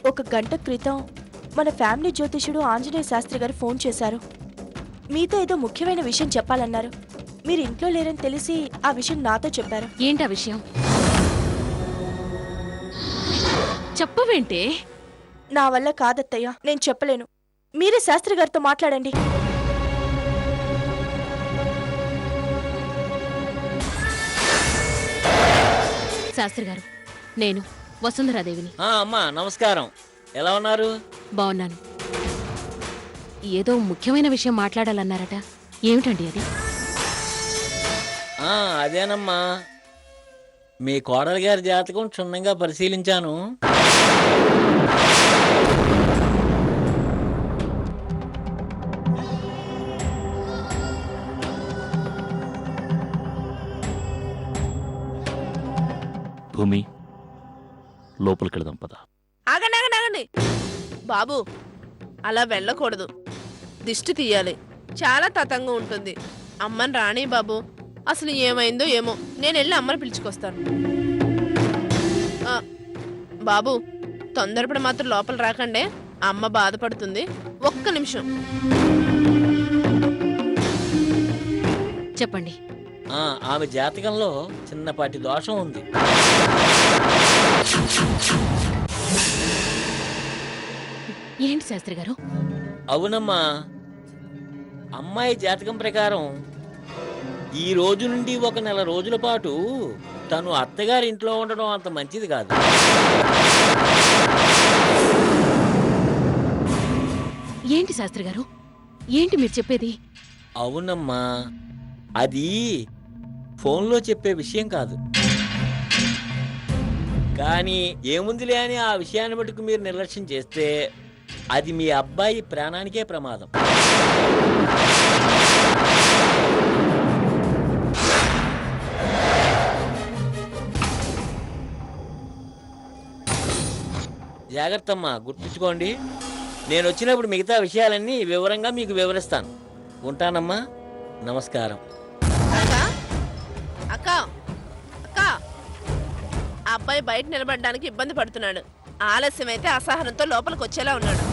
1 గంట క్రితం మన ఫ్యామిలీ జ్యోతిషుడు ఆంజనేయ శాస్త్రి గారు ఫోన్ చేశారు. మీతో ఏదో ముఖ్యమైన విషయం చెప్పాలన్నారు. మీరు ఇంట్లో లేరని తెలిసి ఆ విషయం నాతో చెప్పారు. ఏంటా విషయం? చెప్పవేంటే? నా వల్ల కాదత్తయ్య, నేను చెప్పలేను. మీరే శాస్త్రి గారితో మాట్లాడండి. శాస్త్రి గారు, నేను వసుంధరాదేవిని. అమ్మా నమస్కారం. ఎలా ఉన్నారు? బాగున్నాను. ఏదో ముఖ్యమైన విషయం మాట్లాడాలన్నారట. ఏమిటండి అది? అదేనమ్మా, మీ కోడలి గారి జాతకం క్షుణ్ణంగా పరిశీలించాను. భూమి, లోపలికి వెళదాం పద. ఆగండి ఆగండి ఆగండి బాబు, అలా వెళ్ళకూడదు. దిష్టి తీయాలి. చాలా తతంగా ఉంటుంది. అమ్మని రాణి బాబు. అసలు ఏమైందో ఏమో, నేను వెళ్ళి అమ్మని పిలుచుకొస్తాను. బాబు, తొందరపడి మాత్రం లోపల రాకండే, అమ్మ బాధపడుతుంది. 1 నిమిషం. చెప్పండి. ఆమె జాతకంలో చిన్నపాటి దోషం ఉంది. ఏంటి శాస్త్రి గారు? అవునమ్మా, అమ్మాయి జాతకం ప్రకారం ఈ రోజు నుండి 1 నెల రోజుల పాటు తను అత్తగారి ఇంట్లో ఉండడం అంత మంచిది కాదు. ఏంటి శాస్త్రి గారు, ఏంటి మీరు చెప్పేది? అవునమ్మా, అది ఫోన్లో చెప్పే విషయం కాదు. కానీ ఏముందిలే అని ఆ విషయాన్ని బట్టుకు మీరు నిర్లక్ష్యం చేస్తే అది మీ అబ్బాయి ప్రాణానికే ప్రమాదం. జాగ్రత్తమ్మా, గుర్తుంచుకోండి. నేను వచ్చినప్పుడు మిగతా విషయాలన్నీ వివరంగా మీకు వివరిస్తాను. ఉంటానమ్మా, నమస్కారం. అక్క అక్క, అబ్బాయి బయట నిలబడడానికి ఇబ్బంది పడుతున్నాడు. ఆలస్యమైతే అసహనంతో లోపలికి వచ్చేలా ఉన్నాడు.